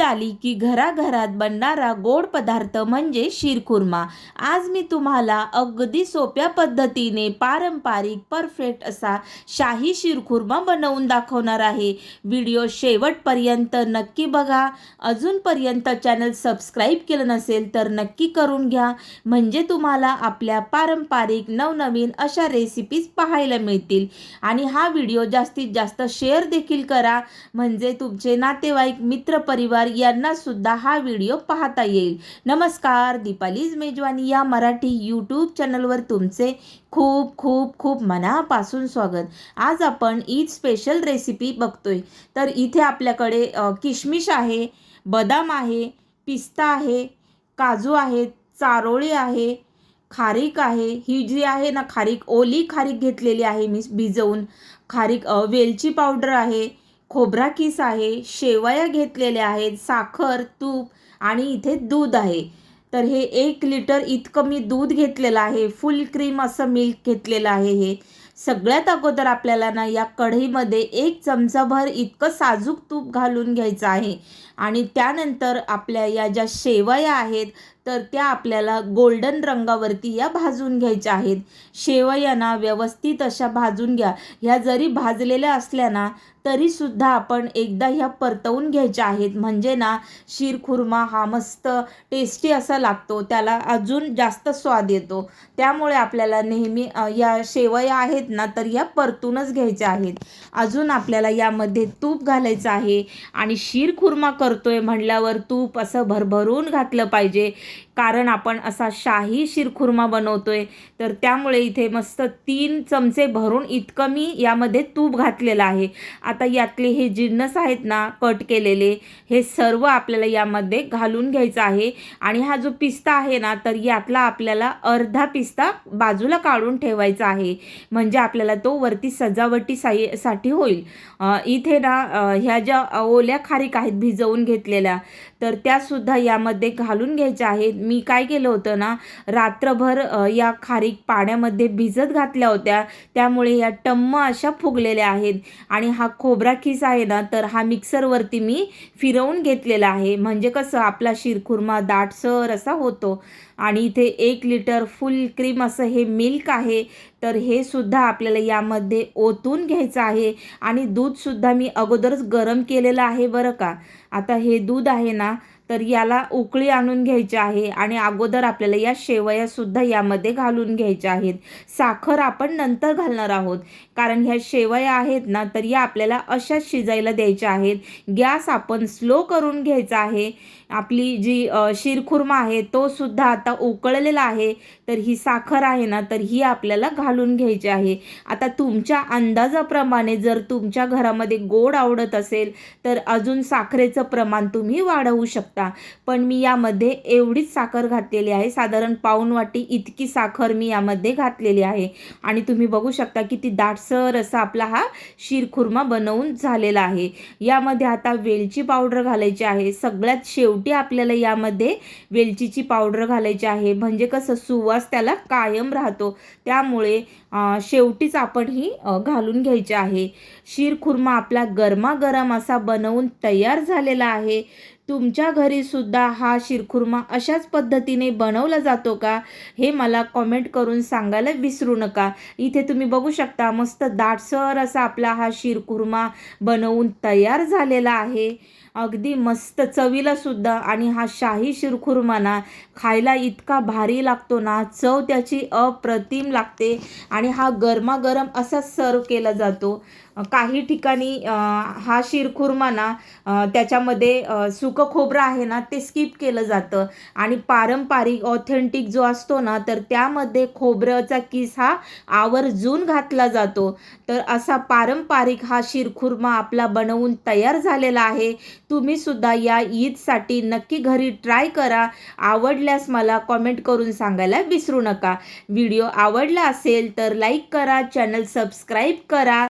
आली की घराघरात बनणारा गोड पदार्थ म्हणजे शिरखुर्मा। आज मी तुम्हाला अगदी सोप्या पद्धतीने पारंपरिक परफेक्ट असा शाही शिरखुर्मा बनवून दाखवणार आहे। व्हिडिओ शेवटपर्यंत नक्की बघा। अजूनपर्यंत चॅनल सबस्क्राईब केलं नसेल तर नक्की करून घ्या, म्हणजे तुम्हाला आपल्या पारंपरिक नवनवीन अशा रेसिपीज पाहायला मिळतील। आणि हा व्हिडिओ जास्तीत जास्त शेअर देखील करा, म्हणजे तुमचे नातेवाईक मित्र परिवार यांना सुद्धा हा व्हिडिओ पाहता येईल। नमस्कार, दीपालीज मेजवानी या मराठी यूट्यूब चॅनलवर तुमचे खूप खूप खूप मनापासून स्वागत। आज आपण ईद स्पेशल रेसिपी बघतोय। तर इथे आपल्याकडे किशमिश आहे, बदाम आहे, पिस्ता आहे, काजू आहेत, चारोळी आहे, खारीक आहे। ही जी आहे ना खारीक, ओली खारीक घेतलेली आहे मी भिजवून। खारीक, वेलची पावडर आहे, खोबरा किस आहे, शेवया घेतलेल्या आहेत, साखर, तूप आणि इथे दूध आहे। तर हे 1 लिटर इतकं मी दूध घेतलेलं आहे, फुल क्रीम असं मिल्क घेतलेलं आहे। हे सगळ्यात अगोदर आपल्याला ना या कढईमध्ये 1 चमचाभर इतकं साजूक तूप घालून घ्यायचं आहे। आणि त्यानंतर आपल्या या ज्या शेवया आहेत तर त्या आपल्याला गोल्डन रंगावरती या भाजून घ्यायच्या आहेत। शेवया व्यवस्थित अशा भाजून घ्या। ह्या जरी भाजलेल्या असल्या ना तरी सुद्धा आपण एकदा ह्या परतवून घ्यायच्या आहेत, म्हणजे ना शिरखुर्मा हा मस्त टेस्टी असा लागतो, त्याला अजून जास्त स्वाद येतो। त्यामुळे आपल्याला नेहमी या शेवया आहेत ना तर या परतूनच घ्यायच्या आहेत। अजून आपल्याला यामध्ये तूप घालायचं आहे आणि शिरखुर्मा करतोय म्हटल्यावर तूप असं भरभरून घातलं पाहिजे, कारण आपण असा शाही शिरखुर्मा बनवतोय। तर त्यामुळे इथे मस्त 3 चमचे भरून इतकं मी यामध्ये तूप घातलेलं आहे। आता यातले हे जिन्नस आहेत ना कट केलेले, हे सर्व आपल्याला यामध्ये घालून घ्यायचं आहे। आणि हा जो पिस्ता आहे ना तर यातला आपल्याला अर्धा पिस्ता बाजूला काढून ठेवायचा आहे, म्हणजे आपल्याला तो वरती सजावटीसाठी होईल। इथे ना ह्या ज्या ओल्या खारीक आहेत भिजवून घेतलेल्या, तर त्या सुद्धा यामध्ये घालून घ्यायच्या आहेत। मी काय केलं होतं ना, रात्रभर या खारीक पाण्यामध्ये भिजत घातल्या होत्या, त्यामुळे या टम्म अशा फुगलेल्या आहेत। आणि हा खोबरा खीस आहे ना तर हा मिक्सरवरती मी फिरवून घेतलेला आहे, म्हणजे कसं आपला शिरखुर्मा दाटसर असा होतो। आणि इथे 1 लिटर फुल क्रीम असं हे मिल्क आहे, तर हे सुद्धा आपल्याला यामध्ये ओतून घ्यायचं आहे। आणि दूधसुद्धा मी अगोदरच गरम केलेलं आहे बरं का। आता हे दूध आहे ना तर याला उकळी आणून घ्यायची आहे आणि अगोदर आपल्याला या शेवया सुद्धा यामध्ये घालून घ्यायच्या आहेत। साखर आपण नंतर घालणार आहोत, कारण ह्या शेवया आहेत ना तर या आपल्याला अशाच शिजायला द्यायच्या आहेत। गॅस आपण स्लो करून घ्यायचा आहे। आपली जी शिरखुर्मा आहे तो सुद्धा आता उकळलेला आहे, तर ही साखर आहे ना तर ही आपल्याला घालून घ्यायची आहे। आता तुमच्या अंदाजाप्रमाणे जर तुमच्या घरामध्ये गोड आवडत असेल तर अजून साखरेचं प्रमाण तुम्ही वाढवू शकता, पण मी यामध्ये एवढीच साखर घातलेली आहे, साधारण पाऊण वाटी इतकी साखर मी यामध्ये घातलेली आहे। आणि तुम्ही बघू शकता किती दाटसर असा आपला हा शिरखुर्मा बनवून झालेला आहे। यामध्ये आता वेलची पावडर घालायची आहे। सगळ्यात शेवटी आपल्याला यामध्ये वेलचीची पावडर घालायची आहे, म्हणजे कसं सुवास त्याला कायम राहतो, त्यामुळे शेवटीच आपण ही घालून घ्यायची आहे। शिरखुर्मा आपला गरमागरम असा बनवून तयार झालेला आहे। तुमच्या घरी सुद्धा हा शिरखुर्मा अशाच पद्धतीने बनवला जातो का, हे मला कमेंट करून सांगायला विसरू नका। इथे तुम्ही बघू शकता मस्त दाटसर असा आपला हा शिरखुर्मा बनवून तयार झालेला आहे, अगदी मस्त चवीला सुद्धा। आणि हा शाही शिरखुर्मा ना खायला इतका भारी लागतो ना, चव त्याची अप्रतिम लागते। आणि हा गरमागरम असा सर्व केला जातो। काही ठिकाणी हा शिरखुर्मा ना त्याच्यामध्ये सुकं खोबरं आहे ना ते स्किप केलं जातं, आणि पारंपरिक ऑथेंटिक जो असतो ना तर त्यामध्ये खोबऱ्याचा किस हा आवर्जून घातला जातो। तर असा पारंपरिक हा शिरखुर्मा आपला बनवून तयार झालेला आहे। तुम्ही सुद्धा या ईदसाठी नक्की घरी ट्राय करा। आवडल्यास मला कमेंट करून सांगायला विसरू नका। व्हिडिओ आवडला असेल तर लाईक करा, चॅनल सबस्क्राईब करा।